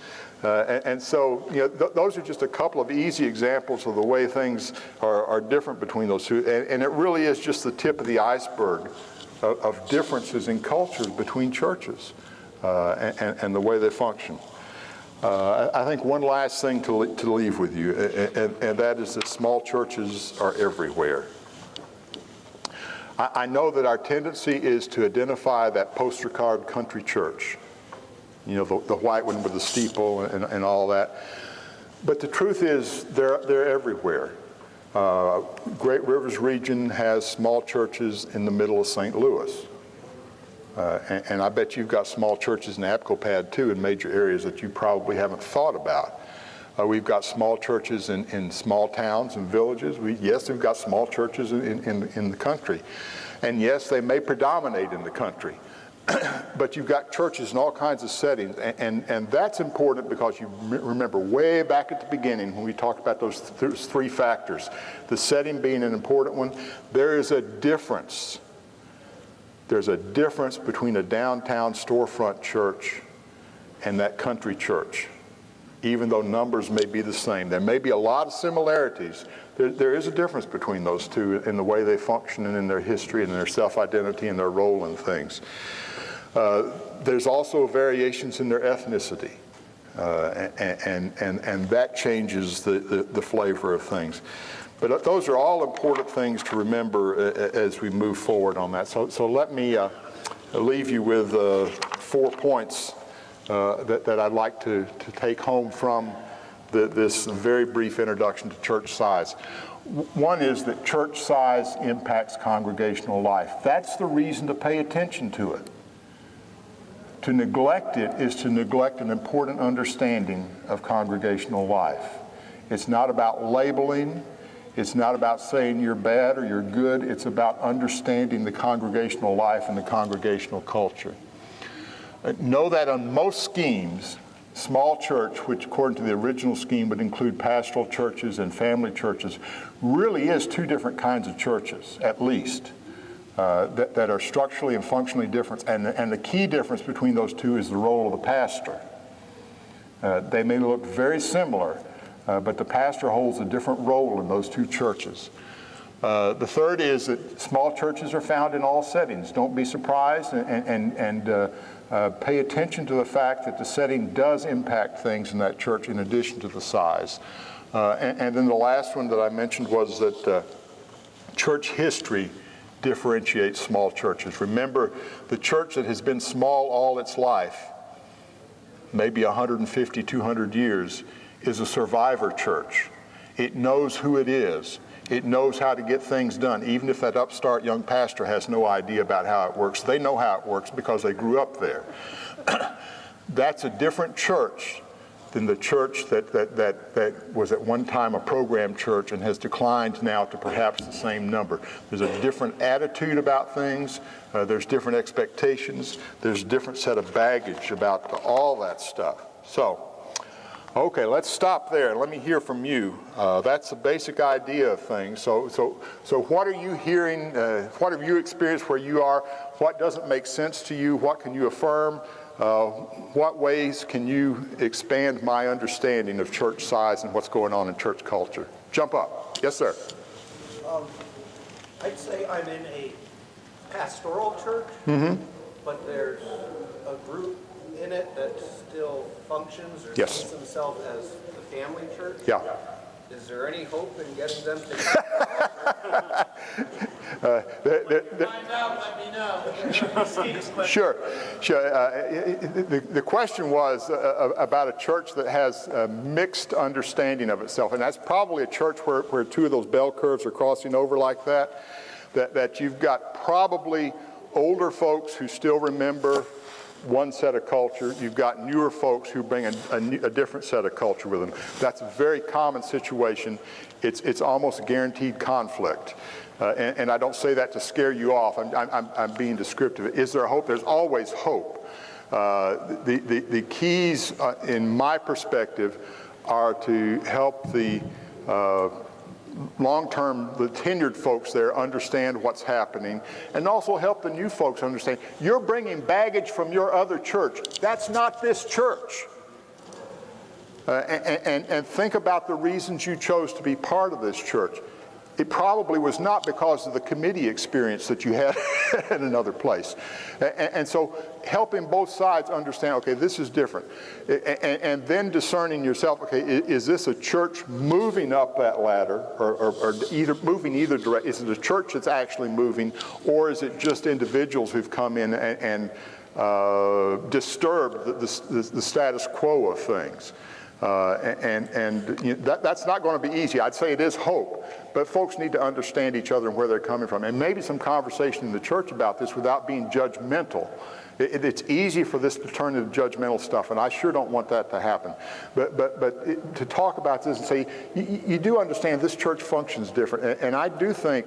[SPEAKER 1] And so, those are just a couple of easy examples of the way things are different between those two. And it really is just the tip of the iceberg of differences in cultures between churches and the way they function. I think one last thing to leave with you, and that is that small churches are everywhere. I know that our tendency is to identify that poster card country church, the white one with the steeple and all that. But the truth is, they're everywhere. Great Rivers region has small churches in the middle of St. Louis. And I bet you've got small churches in Abcopad too, in major areas that you probably haven't thought about. We've got small churches in small towns and villages. Yes, we've got small churches in the country. And yes, they may predominate in the country. But you've got churches in all kinds of settings. And that's important because you remember way back at the beginning when we talked about those 3 factors, the setting being an important one, there is a difference. There's a difference between a downtown storefront church and that country church. Even though numbers may be the same. There may be a lot of similarities. There is a difference between those two in the way they function and in their history and their self-identity and their role in things. There's also variations in their ethnicity. And that changes the flavor of things. But those are all important things to remember as we move forward on that. So let me leave you with 4 points that I'd like to take home from this very brief introduction to church size. One is that church size impacts congregational life. That's the reason to pay attention to it. To neglect it is to neglect an important understanding of congregational life. It's not about labeling. It's not about saying you're bad or you're good. It's about understanding the congregational life and the congregational culture. Know that on most schemes, small church, which according to the original scheme would include pastoral churches and family churches, really is 2 different kinds of churches, at least, that are structurally and functionally different. And the key difference between those 2 is the role of the pastor. They may look very similar, but the pastor holds a different role in those 2 churches. The third is that small churches are found in all settings. Don't be surprised and pay attention to the fact that the setting does impact things in that church in addition to the size. And then the last one that I mentioned was that church history differentiates small churches. Remember, the church that has been small all its life, maybe 150, 200 years, is a survivor church. It knows who it is. It knows how to get things done. Even if that upstart young pastor has no idea about how it works, they know how it works because they grew up there. That's a different church than the church that was at one time a program church and has declined now to perhaps the same number. There's a different attitude about things. There's different expectations. There's a different set of baggage about all that stuff. So, okay, let's stop there. Let me hear from you. That's the basic idea of things. So what are you hearing? What have you experienced where you are? What doesn't make sense to you? What can you affirm? What ways can you expand my understanding of church size and what's going on in church culture? Jump up. Yes, sir.
[SPEAKER 2] I'd say I'm in a pastoral church, but there's a group in it that still functions or
[SPEAKER 1] Yes.
[SPEAKER 2] sees themselves as the family church.
[SPEAKER 1] Yeah.
[SPEAKER 2] Is there any hope in getting them to
[SPEAKER 3] Find out, let me know.
[SPEAKER 1] Sure. The question was about a church that has a mixed understanding of itself, and that's probably a church where two of those bell curves are crossing over like that, that you've got probably older folks who still remember one set of culture. You've got newer folks who bring a different set of culture with them. That's a very common situation. It's almost a guaranteed conflict. And I don't say that to scare you off. I'm being descriptive. Is there hope? There's always hope. The keys, in my perspective, are to help the long-term, the tenured folks there understand what's happening, and also help the new folks understand. You're bringing baggage from your other church. That's not this church. And think about the reasons you chose to be part of this church. It probably was not because of the committee experience that you had in another place. And so helping both sides understand, okay, this is different. And then discerning yourself, okay, is this a church moving up that ladder or either moving either direction? Is it a church that's actually moving, or is it just individuals who've come in and disturbed the status quo of things? That's not going to be easy. I'd say it is hope, but folks need to understand each other and where they're coming from, and maybe some conversation in the church about this without being judgmental. It's easy for this to turn into judgmental stuff, and I sure don't want that to happen. But to talk about this and say, you do understand this church functions different, and I do think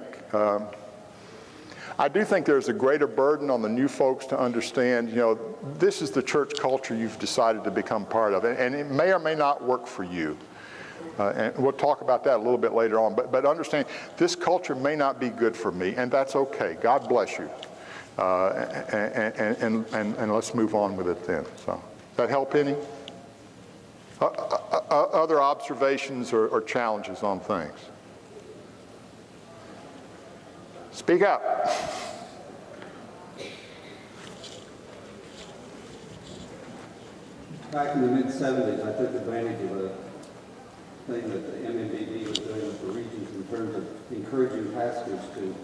[SPEAKER 1] there's a greater burden on the new folks to understand, this is the church culture you've decided to become part of, and it may or may not work for you. And we'll talk about that a little bit later on, but understand this culture may not be good for me, and that's okay. God bless you. And let's move on with it then. So, that help any? Other observations or challenges on things? Speak up.
[SPEAKER 4] Back in the mid-'70s, I took advantage of a thing that the MMBD was doing with the regions in terms of encouraging pastors to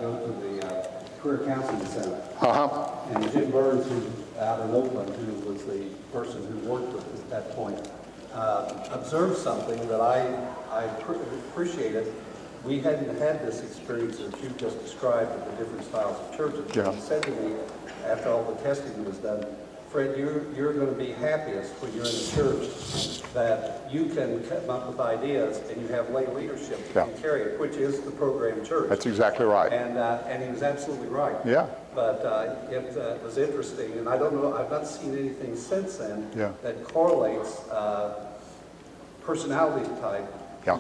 [SPEAKER 4] go to the Career Counseling Center. And Jim Burns, who out in Oakland, who was the person who worked with us at that point, observed something that I appreciated. We hadn't had this experience that you just described with the different styles of churches.
[SPEAKER 1] Yeah.
[SPEAKER 4] He said to me, after all the testing was done, Fred, you're going to be happiest when you're in a church that you can come up with ideas and you have lay leadership that can carry it, which is the program church.
[SPEAKER 1] That's exactly right.
[SPEAKER 4] And he was absolutely right.
[SPEAKER 1] Yeah.
[SPEAKER 4] But it was interesting, and I don't know, I've not seen anything since then that correlates personality type.
[SPEAKER 1] Yeah,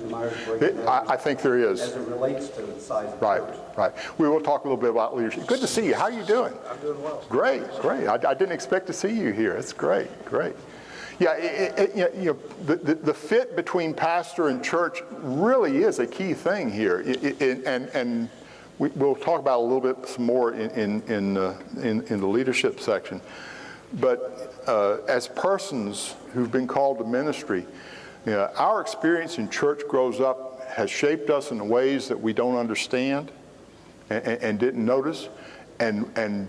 [SPEAKER 1] I think there is.
[SPEAKER 4] As it relates to the size of the church.
[SPEAKER 1] Right. We will talk a little bit about leadership. Good to see you. How are you doing?
[SPEAKER 4] I'm doing well.
[SPEAKER 1] Great. I didn't expect to see you here. It's great. Yeah, the fit between pastor and church really is a key thing here, and we'll talk about it a little bit some more in the leadership section. But as persons who've been called to ministry, our experience in church has shaped us in ways that we don't understand and didn't notice, and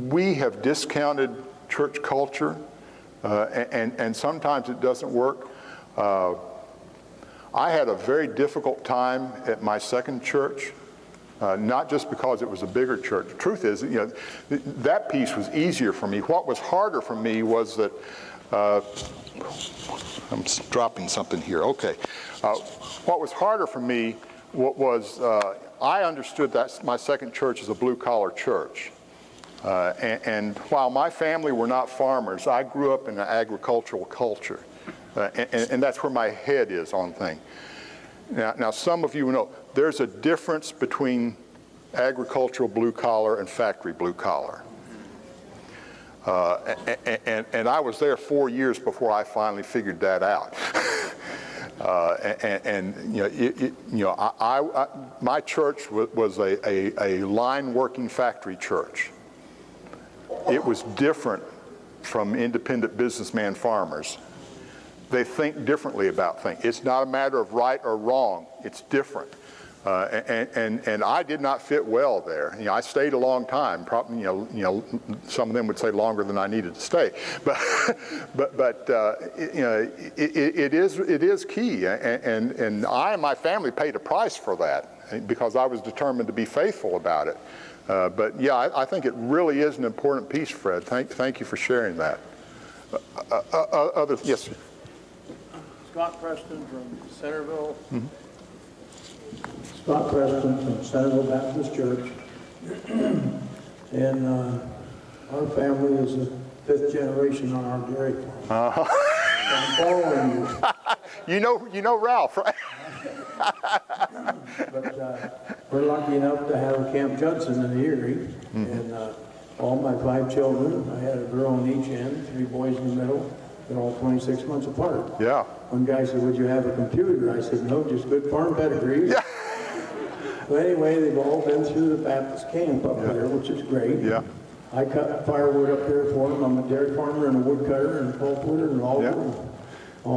[SPEAKER 1] we have discounted church culture, and sometimes it doesn't work. I had a very difficult time at my second church, not just because it was a bigger church. The truth is, that piece was easier for me. What was harder for me was that I'm dropping something here. Okay. What was harder for me was I understood that my second church is a blue-collar church. And while my family were not farmers, I grew up in an agricultural culture. And that's where my head is on things. Now, some of you know there's a difference between agricultural blue-collar and factory blue-collar. And I was there 4 years before I finally figured that out. My church was a line-working factory church. It was different from independent businessman farmers. They think differently about things. It's not a matter of right or wrong. It's different. And I did not fit well there. I stayed a long time. Probably, some of them would say longer than I needed to stay. But it is key. And I and my family paid a price for that because I was determined to be faithful about it. But yeah, I think it really is an important piece, Fred. Thank you for sharing that. Yes, sir.
[SPEAKER 3] Scott Preston from Centerville.
[SPEAKER 5] Mm-hmm. Scott Preston from Centerville Baptist Church. And our family is the 5th generation on our dairy farm.
[SPEAKER 1] Uh-huh.
[SPEAKER 5] So I'm following you.
[SPEAKER 1] You know Ralph, right?
[SPEAKER 5] But we're lucky enough to have Camp Judson in the Erie. Mm-hmm. And all my 5 children, I had a girl on each end, 3 boys in the middle. They're all 26 months apart. Yeah. One guy said, "Would you have a computer?" I said, "No, just good farm pedigrees." Yeah. But anyway, they've all been through the Baptist camp up there, which is great. Yeah. I cut firewood up there for them. I'm a dairy farmer and a woodcutter and a pulpwooder and all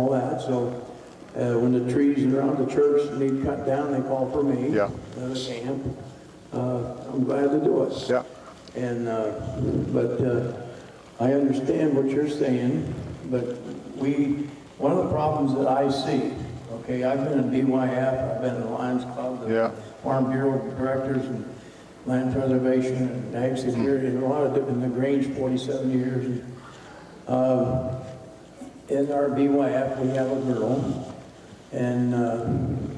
[SPEAKER 5] that. So when the trees around the church need cut down, they call for me. Yeah. The camp. I'm glad to do it. Yeah. And but I understand what you're saying. But one of the problems that I see, okay, I've been in BYF, I've been in the Lions Club, the Farm Bureau Directors, and Land Preservation, and Ag Security, and a lot of different, the Grange, 47 years. And, in our BYF, we have a girl, and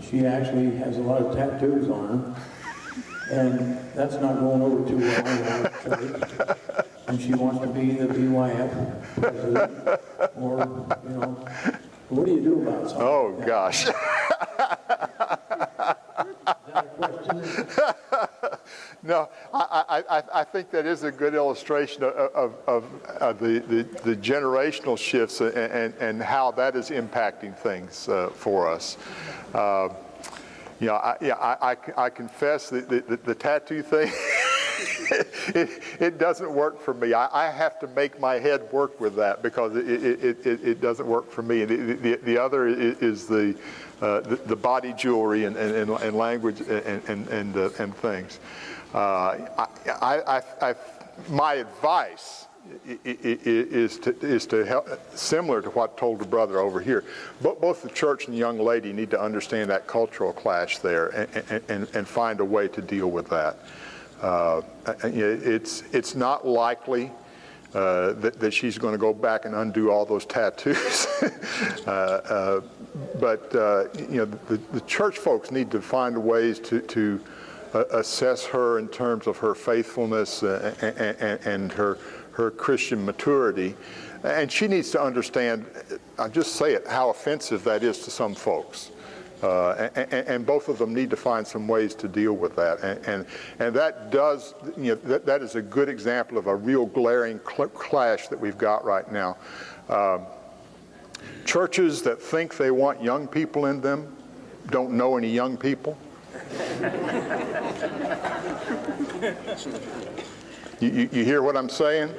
[SPEAKER 5] she actually has a lot of tattoos on her, and that's not going over too well in our church. And she wants to be the BYF president, or, what do you do about something? Oh, like gosh. No, I think that is a good illustration of the generational shifts and how that is impacting things for us. I confess that the tattoo thing, it doesn't work for me. I have to make my head work with that because it doesn't work for me. And the other is the body jewelry and language and things. My advice is to help, similar to what I told the brother over here. Both the church and the young lady need to understand that cultural clash there and find a way to deal with that. It's not likely that she's going to go back and undo all those tattoos. But the church folks need to find ways to assess her in terms of her faithfulness and her Christian maturity. And she needs to understand, I'll just say it, how offensive that is to some folks. And both of them need to find some ways to deal with that. And that does, that is a good example of a real glaring clash that we've got right now. Churches that think they want young people in them don't know any young people. You hear what I'm saying?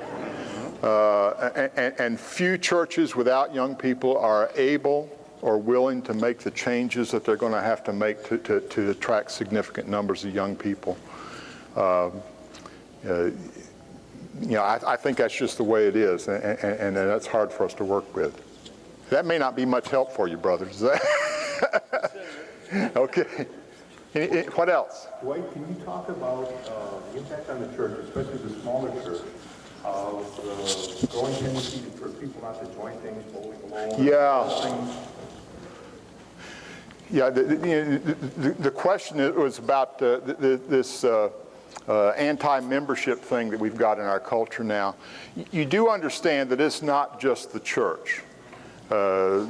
[SPEAKER 5] And few churches without young people are able or willing to make the changes that they're going to have to make to attract significant numbers of young people. I think that's just the way it is, and that's hard for us to work with. That may not be much help for you, brothers. Okay. What else?
[SPEAKER 6] Dwight, can you talk about the impact on the church, especially the smaller church, of the growing tendency for people not to join things, bowling alone.
[SPEAKER 1] Yeah.
[SPEAKER 6] Things.
[SPEAKER 1] Yeah, the question was about this anti-membership thing that we've got in our culture now. You do understand that it's not just the church. The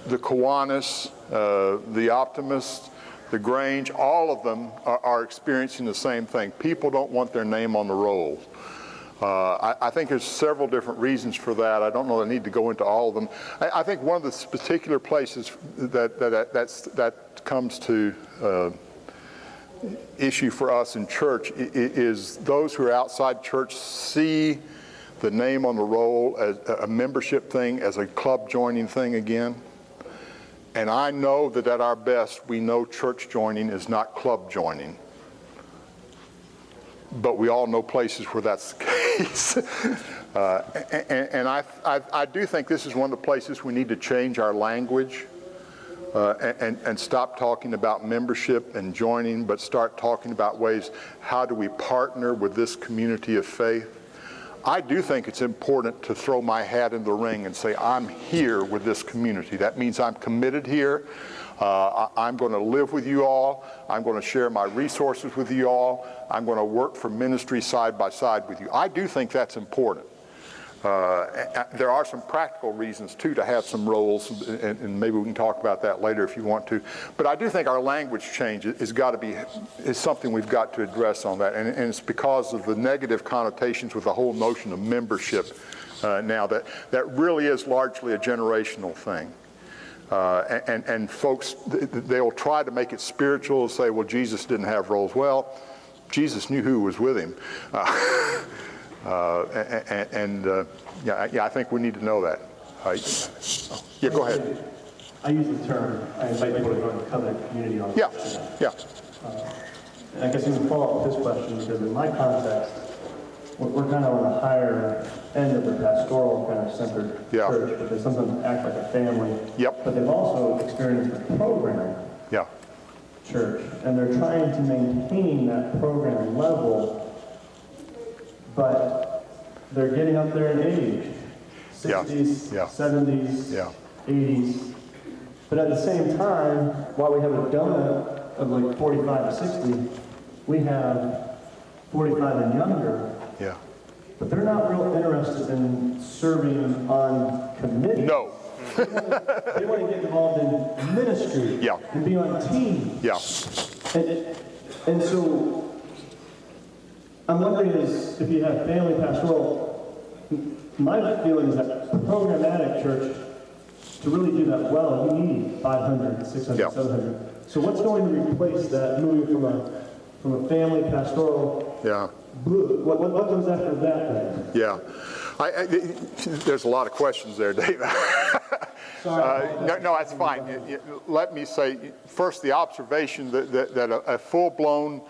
[SPEAKER 1] Kiwanis, the Optimists, the Grange, all of them are experiencing the same thing. People don't want their name on the rolls. I think there's several different reasons for that. I don't know that I need to go into all of them. I think one of the particular places that comes to issue for us in church is those who are outside church see the name on the roll as a membership thing, as a club joining thing again. And I know that at our best, we know church joining is not club joining. But we all know places where that's the case. And I do think this is one of the places we need to change our language and stop talking about membership and joining, but start talking about ways, how do we partner with this community of faith? I do think it's important to throw my hat in the ring and say, I'm here with this community. That means I'm committed here. I'm going to live with you all. I'm going to share my resources with you all. I'm going to work for ministry side by side with you. I do think that's important. There are some practical reasons, too, to have some roles, and maybe we can talk about that later if you want to. But I do think our language change is something we've got to address on that. And it's because of the negative connotations with the whole notion of membership now that really is largely a generational thing. And folks, they'll try to make it spiritual and say, well, Jesus didn't have roles. Well, Jesus knew who was with him. I think we need to know that. Yeah, go ahead.
[SPEAKER 7] I use the term, I invite people to join the covenant community on
[SPEAKER 1] Yeah.
[SPEAKER 7] And I guess you can follow up with this question, because in my context, we're kind of on the higher end of the pastoral kind of centered church, but they sometimes act like a family.
[SPEAKER 1] Yep.
[SPEAKER 7] But they've also experienced a program church, and they're trying to maintain that program level, but they're getting up there in age, 60s, 70s, 80s. But at the same time, while we have a donut of like 45 to 60, we have 45 and younger.
[SPEAKER 1] Yeah.
[SPEAKER 7] But they're not real interested in serving on committees.
[SPEAKER 1] No.
[SPEAKER 7] They want to get involved in ministry and be on teams.
[SPEAKER 1] Yeah.
[SPEAKER 7] And so I'm wondering is if you have family pastoral, my feeling is that programmatic church, to really do that well, you need 500, 600, 700. So what's going to replace that, moving from a family pastoral?
[SPEAKER 1] Yeah.
[SPEAKER 7] What comes after that then?
[SPEAKER 1] Yeah. There's a lot of questions there, Dave. No, that's fine. Let me say, first, the observation that a full-blown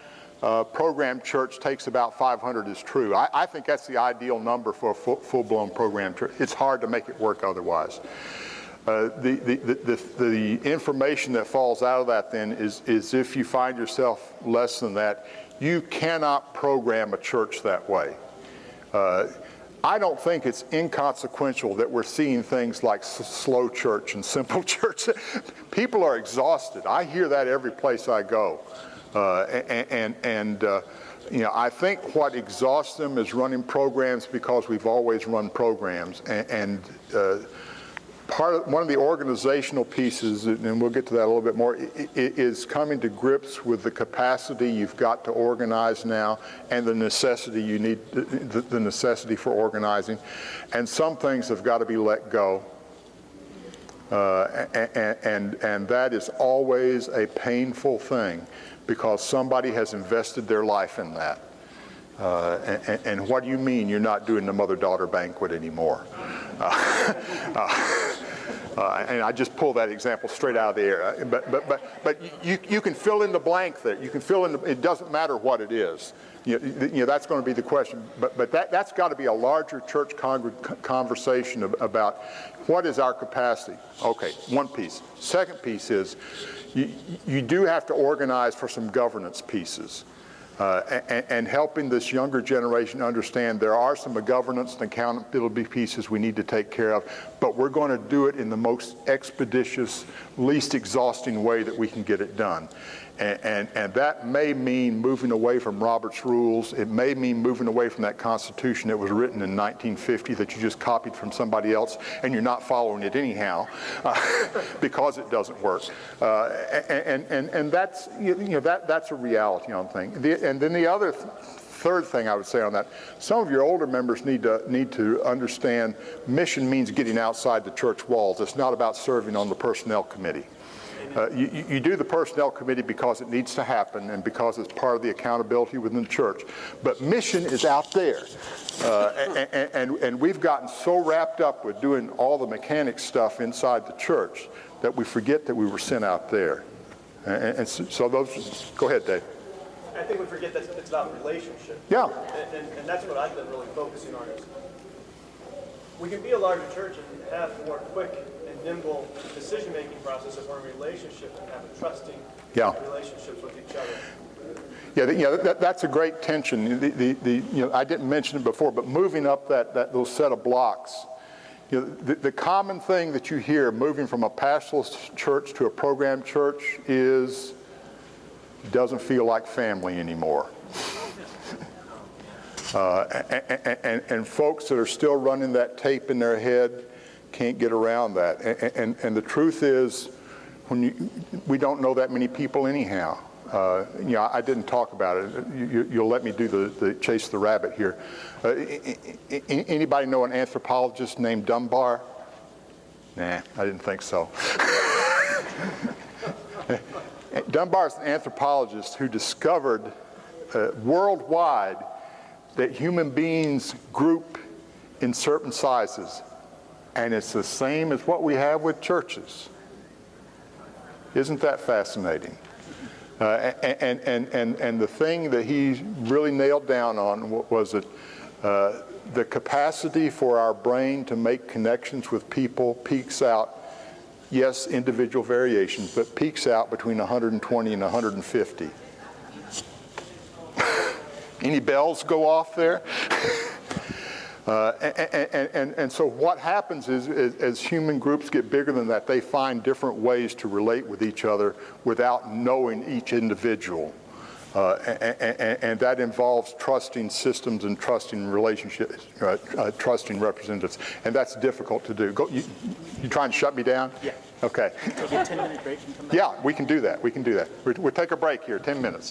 [SPEAKER 1] program church takes about 500 is true. I think that's the ideal number for a full-blown program church. It's hard to make it work otherwise. The information that falls out of that then is if you find yourself less than that, you cannot program a church that way. I don't think it's inconsequential that we're seeing things like slow church and simple church. People are exhausted. I hear that every place I go. I think what exhausts them is running programs because we've always run programs. One of the organizational pieces, and we'll get to that a little bit more, is coming to grips with the capacity you've got to organize now and the necessity you need, the necessity for organizing. And some things have got to be let go. And that is always a painful thing because somebody has invested their life in that. And what do you mean you're not doing the mother-daughter banquet anymore? And I just pulled that example straight out of the air. But you can fill in the blank there. You can fill in. It doesn't matter what it is. That's going to be the question. But that's got to be a larger church conversation about what is our capacity. Okay, one piece. Second piece is you do have to organize for some governance pieces. and helping this younger generation understand there are some governance and accountability pieces we need to take care of, but we're going to do it in the most expeditious, least exhausting way that we can get it done. And that may mean moving away from Robert's rules. It may mean moving away from that Constitution that was written in 1950 that you just copied from somebody else and you're not following it anyhow because it doesn't work. And that's, that's a reality on things. And then the other third thing I would say on that, some of your older members need to understand mission means getting outside the church walls. It's not about serving on the personnel committee. You do the personnel committee because it needs to happen and because it's part of the accountability within the church. But mission is out there. And we've gotten so wrapped up with doing all the mechanic stuff inside the church that we forget that we were sent out there. And so those, go ahead, Dave.
[SPEAKER 2] I think we forget that it's about relationship.
[SPEAKER 1] Yeah.
[SPEAKER 2] And that's what I've been really focusing on is we can be a larger church and have more quick and nimble decision-making process if we're in relationship and have a trusting relationships with each other.
[SPEAKER 1] Yeah, that's a great tension. I didn't mention it before, but moving up that little set of blocks, the common thing that you hear moving from a pastoral church to a program church is it doesn't feel like family anymore. And folks that are still running that tape in their head can't get around that. And the truth is, we don't know that many people anyhow. I didn't talk about it. You'll let me do the chase the rabbit here. Anybody know an anthropologist named Dunbar? Nah, I didn't think so. Dunbar is an anthropologist who discovered worldwide that human beings group in certain sizes. And it's the same as what we have with churches. Isn't that fascinating? And the thing that he really nailed down on was that the capacity for our brain to make connections with people peaks out, yes, individual variations, but peaks out between 120 and 150. Any bells go off there? And so what happens is, as human groups get bigger than that, they find different ways to relate with each other without knowing each individual. And that involves trusting systems and trusting relationships, trusting representatives. And that's difficult to do. You trying to shut me down?
[SPEAKER 3] Yeah.
[SPEAKER 1] Okay.
[SPEAKER 3] Take a 10-minute break and come back.
[SPEAKER 1] Yeah, we can do that. We'll take a break here, 10 minutes.